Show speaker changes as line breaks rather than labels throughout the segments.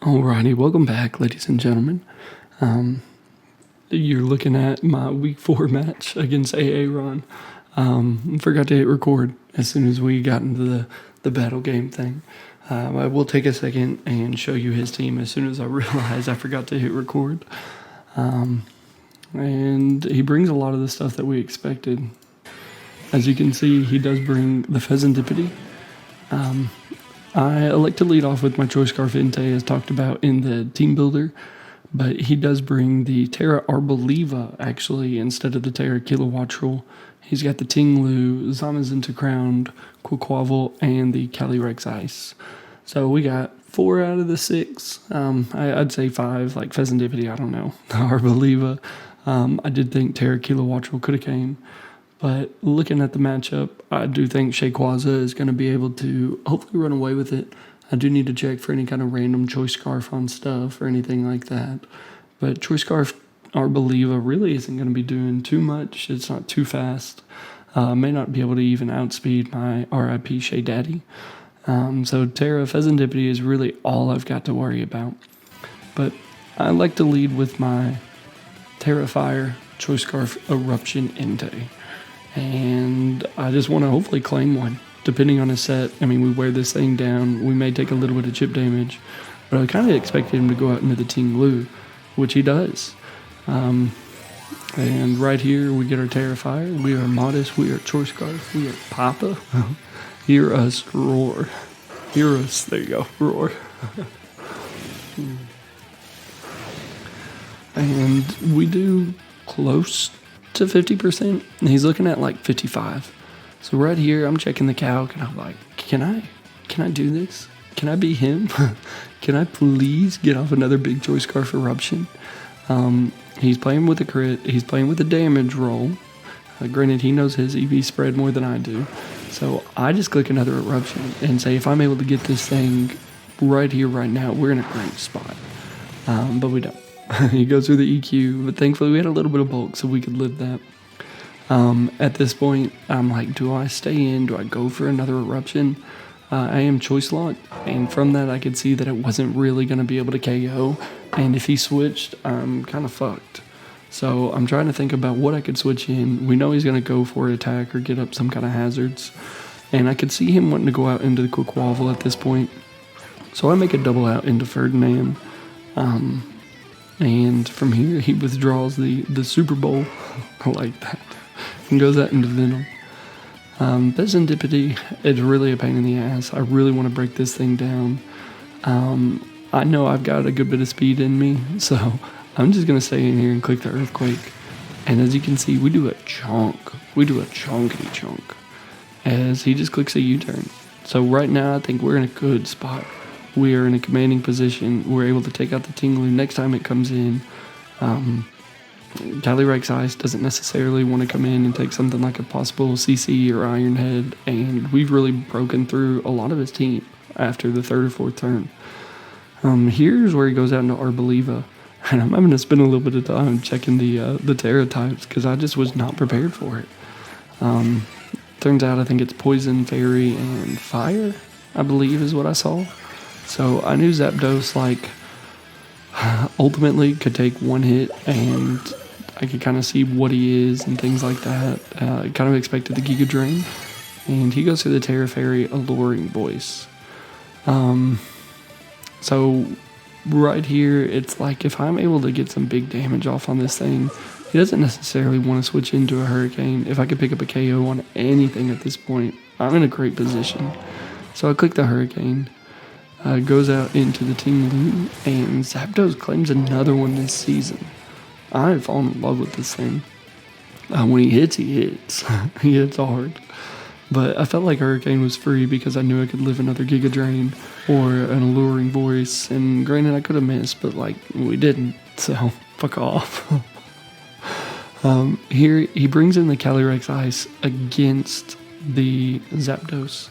Alrighty, welcome back, ladies and gentlemen. You're looking at my week 4 match against Aaron. Forgot to hit record as soon as we got into the battle game thing. I will take a second and show you his team as soon as I realize I forgot to hit record. And he brings a lot of the stuff that we expected. As you can see, he does bring the Pheasantipity. I like to lead off with my Choice Scarf Inte as talked about in the team builder, but he does bring the Terra Arboliva actually instead of the Terra Kilowattrel. He's got the Ting-Lu, Zamazenta-Crowned, Quaquaval, and the Clayrex-Ice. So we got 4 out of the 6. I'd say 5, like Pheasantipity, I don't know. Arboliva. I did think Terra Kilowattrel could have came. But looking at the matchup, I do think Quaquaval is going to be able to hopefully run away with it. I do need to check for any kind of random Choice Scarf on stuff or anything like that. But Choice Scarf Arboliva really isn't going to be doing too much. It's not too fast. May not be able to even outspeed my RIP Shea Daddy. So Terra Pheasantipity is really all I've got to worry about. But I like to lead with my Terra Fire Choice Scarf Eruption Inte. And I just want to hopefully claim one, depending on his set. I mean, we wear this thing down. We may take a little bit of chip damage, but I kind of expected him to go out into the Ting-Lu, which he does. And right here, we get our Terrifier. We are Modest. We are Choice Scarf. We are Papa. Hear us roar. Hear us. There you go. Roar. And we do close to 50%. He's looking at like 55. So right here, I'm checking the calc, and I'm like, can I do this? Can I be him? Can I please get off another big Choice Scarf Eruption? He's playing with a crit. He's playing with a damage roll. Granted, he knows his EV spread more than I do. So I just click another Eruption and say, if I'm able to get this thing right here, right now, we're in a great spot. But we don't. He goes through the EQ, but thankfully we had a little bit of bulk, so we could live that. At this point, I'm like, do I stay in? Do I go for another Eruption? I am Choice Locked, and from that I could see that it wasn't really going to be able to KO, and if he switched, I'm kind of fucked. So I'm trying to think about what I could switch in. We know he's going to go for an attack or get up some kind of hazards, and I could see him wanting to go out into the Quaquaval at this point. So I make a double out into Ferdinand. And from here, he withdraws the Super Bowl. I like that. And goes out into Venom. Pheasantipity is really a pain in the ass. I really want to break this thing down. I know I've got a good bit of speed in me, so I'm just going to stay in here and click the Earthquake. And as you can see, we do a chunk. We do a chunkity chunk. As he just clicks a U-turn. So right now, I think we're in a good spot. We are in a commanding position. We're able to take out the Ting-Lu next time it comes in. Clayrex-Ice doesn't necessarily want to come in and take something like a possible CC or Iron Head, and we've really broken through a lot of his team after the 3rd or 4th turn. Here's where he goes out into Arboliva, and I'm having to spend a little bit of time checking the Terra types because I just was not prepared for it. Turns out I think it's Poison, Fairy, and Fire, I believe is what I saw. So I knew Zapdos, like, ultimately could take one hit, and I could kind of see what he is and things like that. Kind of expected the Giga Drain, and he goes through the Terra Fairy Alluring Voice. So right here, it's like if I'm able to get some big damage off on this thing, he doesn't necessarily want to switch into a Hurricane. If I could pick up a KO on anything at this point, I'm in a great position. So I click the Hurricane. Goes out into the Ting-Lu, and Zapdos claims another one this season. I've fallen in love with this thing. When he hits, he hits. He hits hard. But I felt like Hurricane was free because I knew I could live another Giga Drain or an Alluring Voice. And granted, I could have missed, but like we didn't. So fuck off. Here he brings in the Clayrex-Ice against the Zapdos.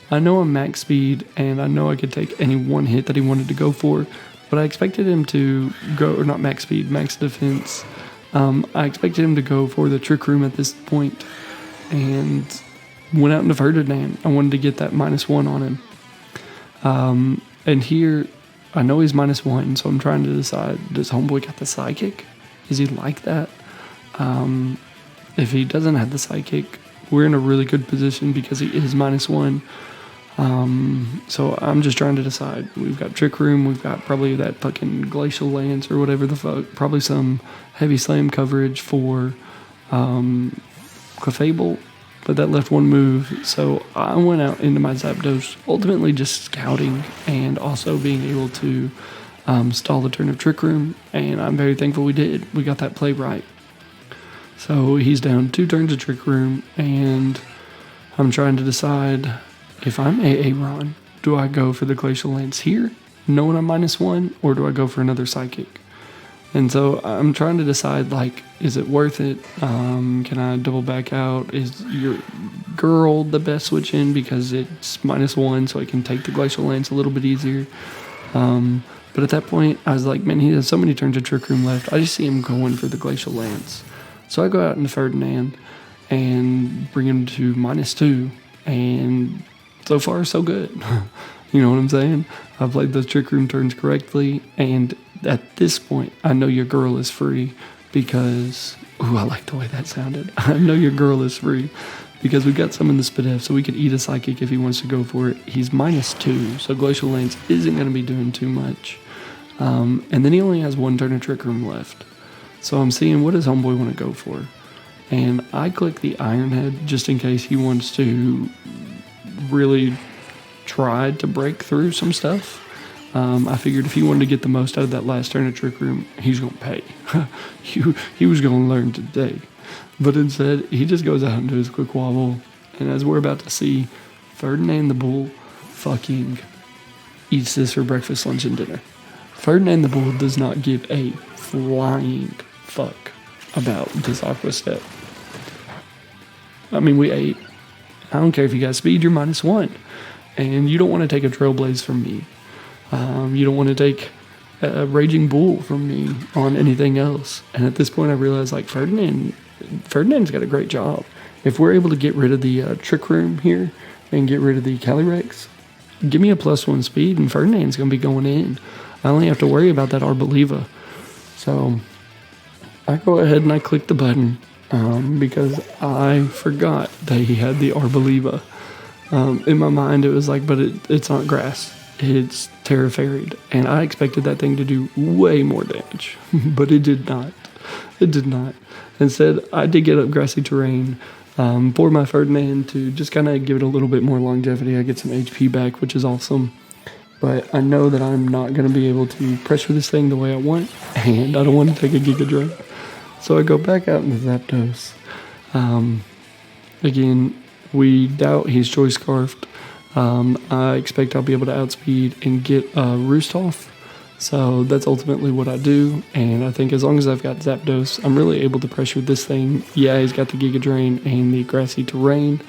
I know I'm max speed, and I know I could take any one hit that he wanted to go for, but I expected him to go, or not max speed, max defense. I expected him to go for the Trick Room at this point, and went out into Ferdinand. I wanted to get that -1 on him. And here, I know he's -1, so I'm trying to decide, does homeboy got the psychic? Is he like that? If he doesn't have the psychic, we're in a really good position because he is -1. So I'm just trying to decide. We've got Trick Room, we've got probably that fucking Glacial Lance or whatever the fuck, probably some heavy slam coverage for Quaquaval, but that left one move. So I went out into my Zapdos, ultimately just scouting and also being able to stall the turn of Trick Room, and I'm very thankful we did. We got that play right. So he's down 2 turns of Trick Room, and I'm trying to decide, if I'm Aaron, do I go for the Glacial Lance here, knowing I'm -1, or do I go for another Psychic? And so I'm trying to decide, like, is it worth it? Can I double back out? Is your girl the best switch in because it's -1, so I can take the Glacial Lance a little bit easier? But at that point, I was like, man, he has so many turns of Trick Room left. I just see him going for the Glacial Lance. So I go out into Ferdinand and bring him to -2, and so far, so good. You know what I'm saying? I played those Trick Room turns correctly, and at this point, I know your girl is free because... Ooh, I like the way that sounded. I know your girl is free because we got some in the Spadef, so we could eat a Psychic if he wants to go for it. He's -2, so Glacial Lance isn't going to be doing too much. And then he only has 1 turn of Trick Room left. So I'm seeing, what does homeboy want to go for? And I click the Iron Head just in case he wants to really try to break through some stuff. I figured if he wanted to get the most out of that last turn of Trick Room, he's going to pay. he was going to learn today. But instead, he just goes out into his Quaquaval. And as we're about to see, Ferdinand the Bull fucking eats this for breakfast, lunch, and dinner. Ferdinand the Bull does not give a flying fuck about this Aqua step. I mean, we ate. I don't care if you got speed, you're -1. And you don't want to take a Trailblaze from me. You don't want to take a Raging Bull from me on anything else. And at this point, I realized, like, Ferdinand's got a great job. If we're able to get rid of the Trick Room here and get rid of the Clayrex, give me a +1 speed, and Ferdinand's going to be going in. I only have to worry about that Arboliva. So I go ahead and I click the button because I forgot that he had the Arboliva. In my mind, it was like, but it's not grass. It's Terra Fairied. And I expected that thing to do way more damage, but it did not. It did not. Instead, I did get up Grassy Terrain for my Ferdinand to just kind of give it a little bit more longevity. I get some HP back, which is awesome. But I know that I'm not going to be able to pressure this thing the way I want, and I don't want to take a Giga Drain. So I go back out into Zapdos. Again, we doubt he's Choice Scarfed. I expect I'll be able to outspeed and get Roost off. So that's ultimately what I do. And I think as long as I've got Zapdos, I'm really able to pressure this thing. Yeah, he's got the Giga Drain and the Grassy Terrain.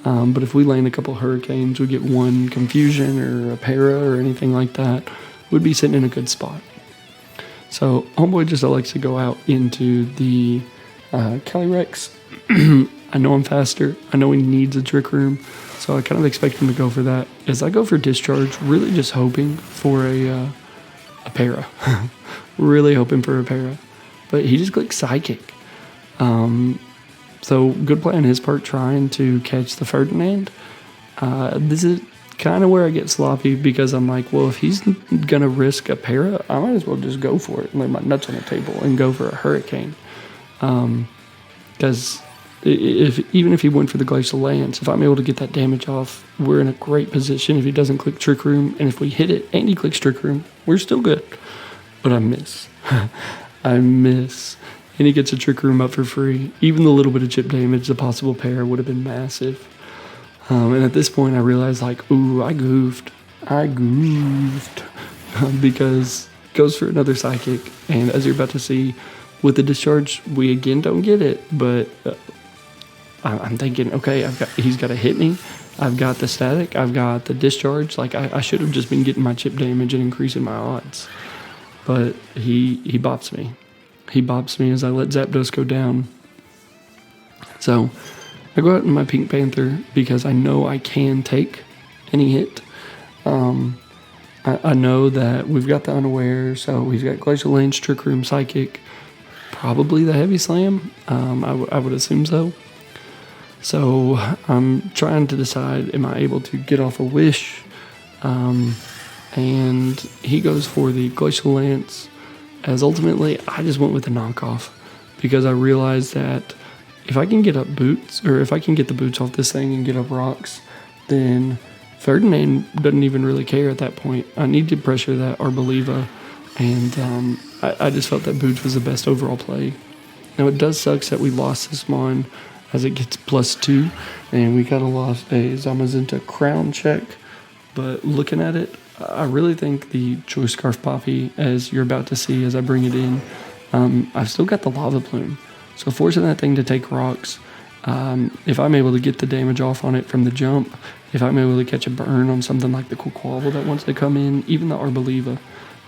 But if we land a couple Hurricanes, we get 1 Confusion or a Para or anything like that, we'd be sitting in a good spot. So homeboy just likes to go out into the Clayrex. I know I'm faster. I know he needs a Trick Room. So I kind of expect him to go for that. As I go for Discharge, really just hoping for a Para. Really hoping for a Para. But he just clicks Psychic. So good play on his part trying to catch the Ferdinand. This is kind of where I get sloppy because I'm like, well, if he's going to risk a Para, I might as well just go for it and lay my nuts on the table and go for a Hurricane. Because even if he went for the Glacial Lance, if I'm able to get that damage off, we're in a great position if he doesn't click Trick Room. And if we hit it and he clicks Trick Room, we're still good. But I miss. I miss. And he gets a Trick Room up for free. Even the little bit of chip damage, the possible pair would have been massive. And at this point, I realized, like, ooh, I goofed. Because goes for another Psychic. And as you're about to see, with the Discharge, we again don't get it. But I'm thinking, okay, he's got to hit me. I've got the Static. I've got the Discharge. Like, I should have just been getting my chip damage and increasing my odds. But he bops me. He bops me as I let Zapdos go down. So I go out in my Pink Panther because I know I can take any hit. I know that we've got the Unaware, so we've got Glacial Lance, Trick Room, Psychic, probably the Heavy Slam. I would assume so. So I'm trying to decide, am I able to get off a Wish? And he goes for the Glacial Lance, as ultimately I just went with the knockoff because I realized that if I can get up boots, or if I can get the boots off this thing and get up rocks, then Ferdinand doesn't even really care at that point. I need to pressure that Arboliva, and I just felt that boots was the best overall play. Now it does suck that we lost this mon as it gets +2, and we kind of lost a Zamazenta-Crowned check. But looking at it, I really think the Choice Scarf Poppy, as you're about to see as I bring it in, I've still got the Lava Plume. So forcing that thing to take rocks, if I'm able to get the damage off on it from the jump, if I'm able to catch a burn on something like the Quaquaval that wants to come in, even the Arboliva,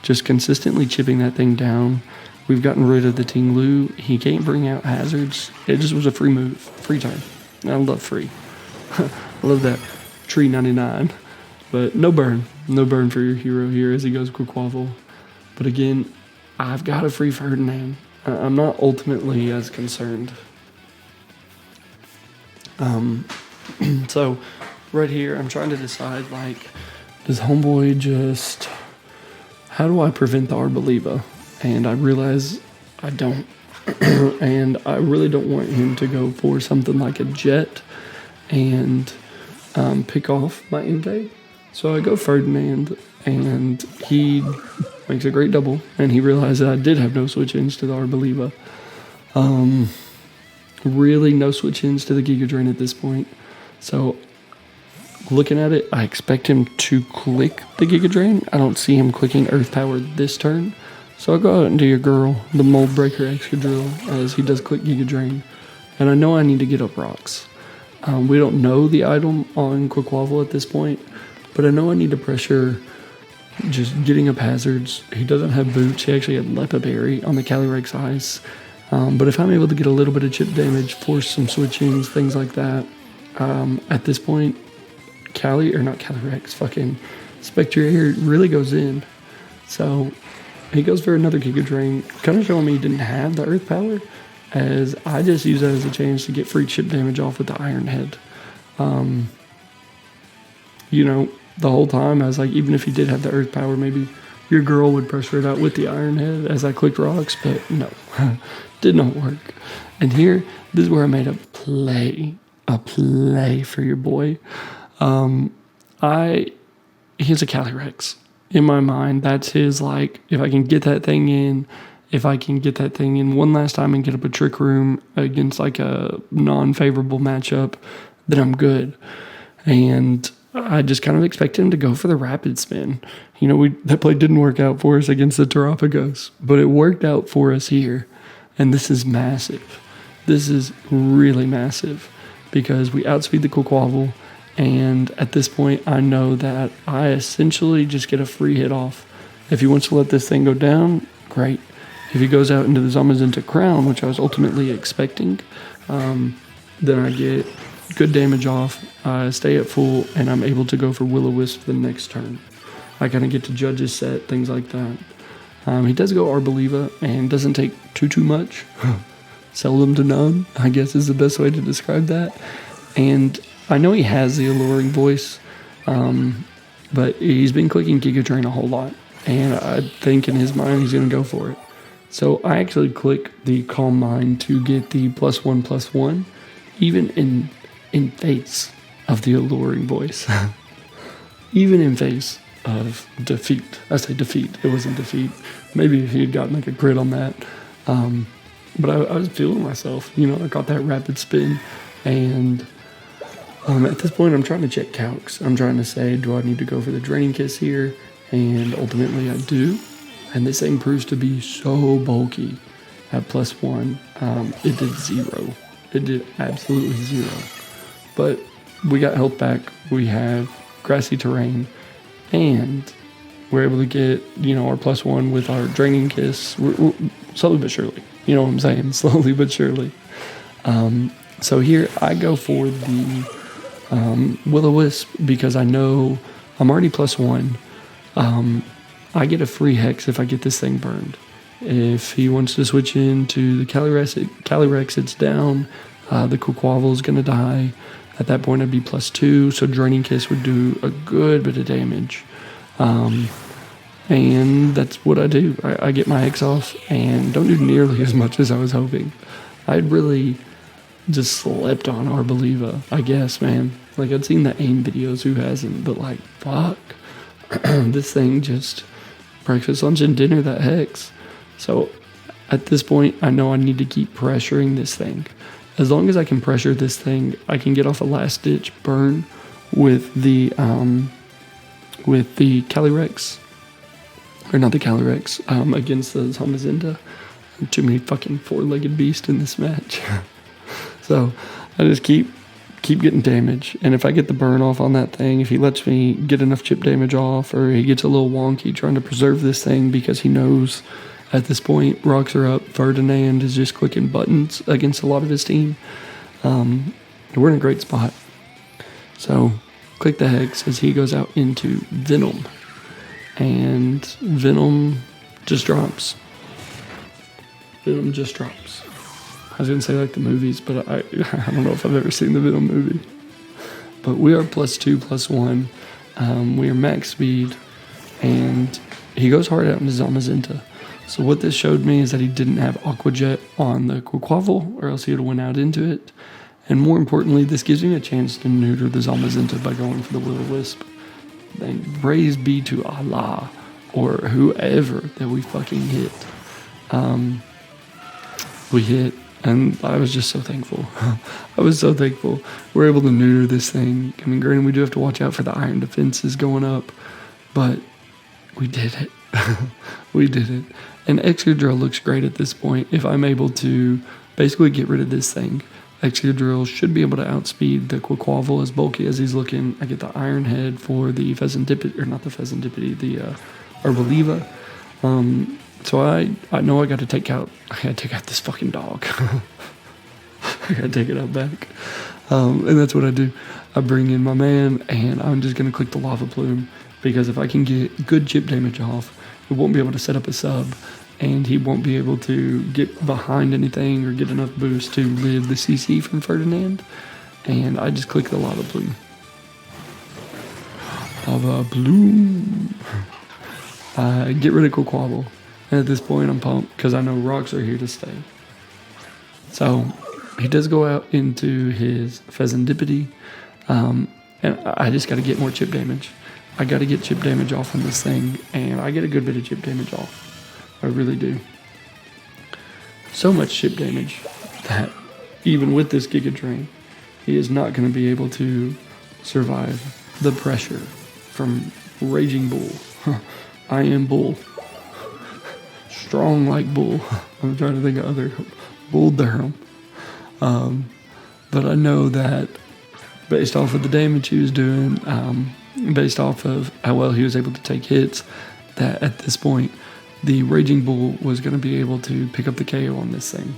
just consistently chipping that thing down. We've gotten rid of the Ting-Lu. He can't bring out hazards. It just was a free move, free turn. I love free. I love that tree 99. But no burn for your hero here as he goes Quaquaval. But again, I've got a free Ferdinand. I'm not ultimately as concerned. So right here, I'm trying to decide, like, does homeboy just, how do I prevent the Arboliva? And I realize I don't. And I really don't want him to go for something like a jet and pick off my intake. So I go Ferdinand, and he makes a great double, and he realized that I did have no switch-ins to the Arboliva. Really no switch-ins to the Giga Drain at this point. So looking at it, I expect him to click the Giga Drain. I don't see him clicking Earth Power this turn. So I'll go out and do your girl, the Mold Breaker Excadrill, as he does click Giga Drain. And I know I need to get up rocks. We don't know the item on Quaquaval at this point, but I know I need to pressure just getting up hazards. He doesn't have boots. He actually had Lepa Berry on the Clayrex-Ice. But if I'm able to get a little bit of chip damage, force some switch-ins, things like that, at this point, fucking Spectre Air really goes in. So he goes for another Giga Drain, kind of showing me he didn't have the Earth Power, as I just use that as a chance to get free chip damage off with the Iron Head. The whole time I was like, even if he did have the Earth Power, maybe your girl would pressure it out with the Iron Head as I clicked rocks, but no, did not work. And here, this is where I made a play for your boy. He's a Clayrex. In my mind, that's his, like, if I can get that thing in one last time and get up a Trick Room against like a non-favorable matchup, then I'm good. And I just kind of expect him to go for the Rapid Spin. That play didn't work out for us against the Terapagos, but it worked out for us here. And this is massive. This is really massive because we outspeed the Quaquaval. And at this point, I know that I essentially just get a free hit off. If he wants to let this thing go down, great. If he goes out into the Zamazenta-Crowned, which I was ultimately expecting, then I get good damage off, stay at full, and I'm able to go for Will-O-Wisp the next turn. I kind of get to judge his set, things like that. He does go Arboliva and doesn't take too much. Seldom to none, I guess is the best way to describe that. And I know he has the Alluring Voice, but he's been clicking Giga Drain a whole lot. And I think in his mind he's going to go for it. So I actually click the Calm Mind to get the +1/+1, even in face of the Alluring Voice. Even in face of defeat. I say defeat, it wasn't defeat. Maybe if he had gotten like a crit on that. But I was feeling myself. I got that Rapid Spin. And at this point I'm trying to check calcs. I'm trying to say, do I need to go for the Draining Kiss here? And ultimately I do. And this thing proves to be so bulky at +1. It did 0. It did absolutely 0. But we got health back. We have grassy terrain. And we're able to get, our +1 with our Draining Kiss. We're slowly but surely. You know what I'm saying? Slowly but surely. So here I go for the Will-O-Wisp because I know I'm already +1. I get a free hex if I get this thing burned. If he wants to switch into the Clayrex, it's down. The Quaquaval is going to die. At that point, I'd be +2, so Draining Kiss would do a good bit of damage. And that's what I do. I get my Hex off and don't do nearly as much as I was hoping. I'd really just slept on Arboliva, I guess, man. Like, I'd seen the AIM videos, who hasn't? But, like, fuck. This thing just breakfast, lunch, and dinner, that Hex. So, at this point, I know I need to keep pressuring this thing. As long as I can pressure this thing, I can get off a last-ditch burn with the Clayrex. Or not the Clayrex, against the Zamazenta. Too many fucking four-legged beasts in this match. So I just keep getting damage. And if I get the burn off on that thing, if he lets me get enough chip damage off, or he gets a little wonky trying to preserve this thing because he knows at this point rocks are up, Ferdinand is just clicking buttons against a lot of his team. We're in a great spot. So click the Hex as he goes out into Venom. And Venom just drops. Venom just drops. I was going to say like the movies, but I don't know if I've ever seen the Venom movie. But we are +2, +1. We are max speed. And he goes hard out into Zamazenta. So what this showed me is that he didn't have Aqua Jet on the Quaquaval, or else he would have went out into it. And more importantly, this gives me a chance to neuter the Zamazenta by going for the Will-O-Wisp. Then praise be to Allah, or whoever that we fucking hit. We hit, and I was just so thankful. I was so thankful. We're able to neuter this thing. I mean, granted, we do have to watch out for the iron defenses going up, but we did it. We did it. And Excadrill looks great at this point. If I'm able to basically get rid of this thing, Excadrill should be able to outspeed the Quaquaval, as bulky as he's looking. I get the Iron Head for the Pheasantipity, or not the Pheasantipity, the Arboliva. So I know I got to take out this fucking dog. I got to take it out back. And that's what I do. I bring in my man, and I'm just going to click the Lava Plume, because if I can get good chip damage off, it won't be able to set up a sub, and he won't be able to get behind anything or get enough boost to live the CC from Ferdinand. And I just click the Lava Plume. Lava Plume. Get rid of Quaquaval. And at this point, I'm pumped because I know rocks are here to stay. So he does go out into his Pheasantipity. And I just got to get more chip damage. I got to get chip damage off on this thing, and I get a good bit of chip damage off. I really do. So much chip damage that even with this Giga Drain, he is not going to be able to survive the pressure from Raging Bull. I am Bull. Strong like Bull. I'm trying to think of other Bull Durham. But I know that based off of the damage he was doing, based off of how well he was able to take hits, that at this point, the Raging Bull was going to be able to pick up the KO on this thing.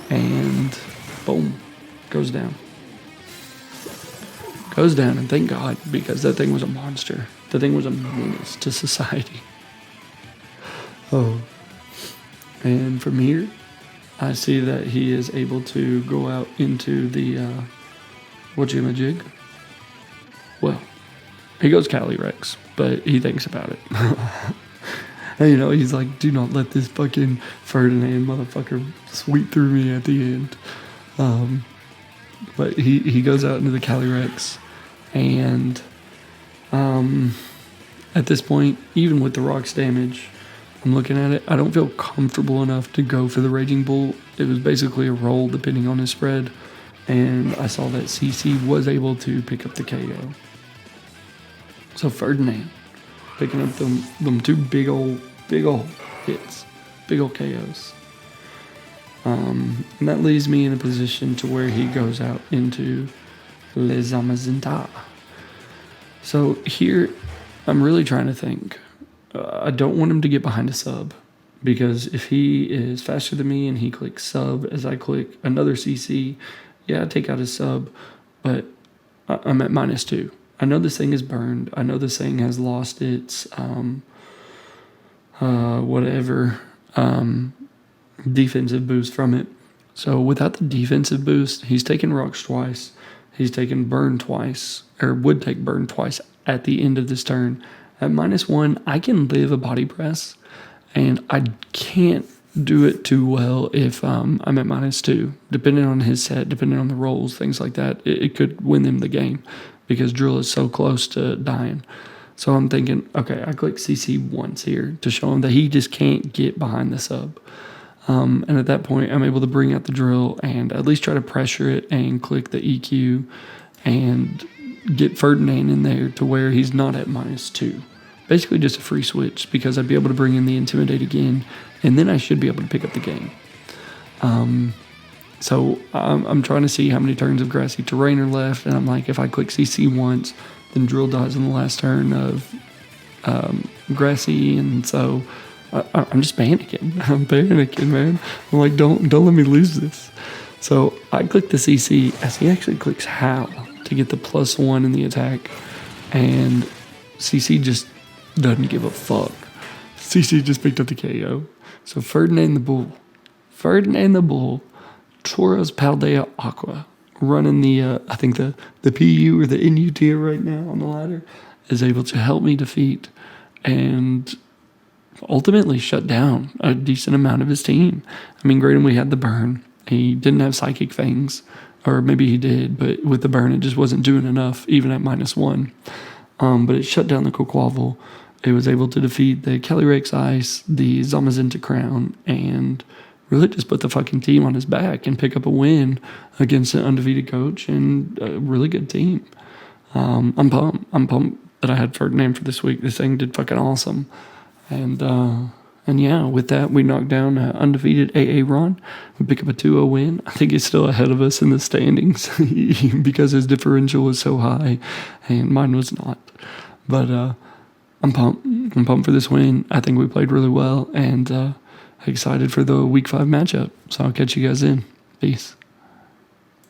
And boom, goes down. Goes down, and thank God, because that thing was a monster. That thing was a menace to society. Oh. And from here, I see that he is able to go out into the, whatchamajig? Well, he goes Clayrex, but he thinks about it. And, you know, he's like, do not let this fucking Ferdinand motherfucker sweep through me at the end. But he goes out into the Clayrex, and at this point, even with the rocks damage, I'm looking at it, I don't feel comfortable enough to go for the Raging Bull. It was basically a roll depending on his spread, and I saw that CC was able to pick up the KO. So Ferdinand picking up them two big old hits, big old KOs. And that leaves me in a position to where he goes out into Les Zamazenta. So here, I'm really trying to think. I don't want him to get behind a sub, because if he is faster than me and he clicks sub as I click another CC, yeah, I take out his sub, but I'm at -2. I know this thing is burned. I know this thing has lost its whatever defensive boost from it. So without the defensive boost, he's taken rocks twice. He's taken burn twice, or would take burn twice at the end of this turn. At -1, I can live a body press, and I can't do it too well if I'm at -2. Depending on his set, depending on the rolls, things like that, it could win them the game because Drill is so close to dying. So I'm thinking, okay, I click CC once here to show him that he just can't get behind the sub. And at that point, I'm able to bring out the Drill and at least try to pressure it and click the EQ and get Ferdinand in there to where he's not at -2. Basically just a free switch because I'd be able to bring in the Intimidate again, and then I should be able to pick up the game. So I'm trying to see how many turns of grassy terrain are left, and I'm like, if I click CC once, then Drill dies on the last turn of grassy, and so I'm just panicking. I'm panicking, man. I'm like, don't let me lose this. So I click the CC as he actually clicks Howl to get the +1 in the attack, and CC just doesn't give a fuck. CC just picked up the KO. So Ferdinand the Bull, Tauros Paldea Aqua, running the, I think the PU or the NU tier right now on the ladder, is able to help me defeat and ultimately shut down a decent amount of his team. I mean, granted, we had the burn. He didn't have Psychic Fangs, or maybe he did, but with the burn, it just wasn't doing enough, even at -1. But it shut down the Quaquaval. It was able to defeat the Clayrex-Ice, the Zamazenta-Crowned, and really just put the fucking team on his back and pick up a win against an undefeated coach and a really good team. I'm pumped. I'm pumped that I had Ferdinand for this week. This thing did fucking awesome. And yeah, with that, we knocked down an undefeated AA Ron. We pick up a 2-0 win. I think he's still ahead of us in the standings because his differential was so high and mine was not. But I'm pumped. I'm pumped for this win. I think we played really well and excited for the Week 5 matchup. So I'll catch you guys in. Peace.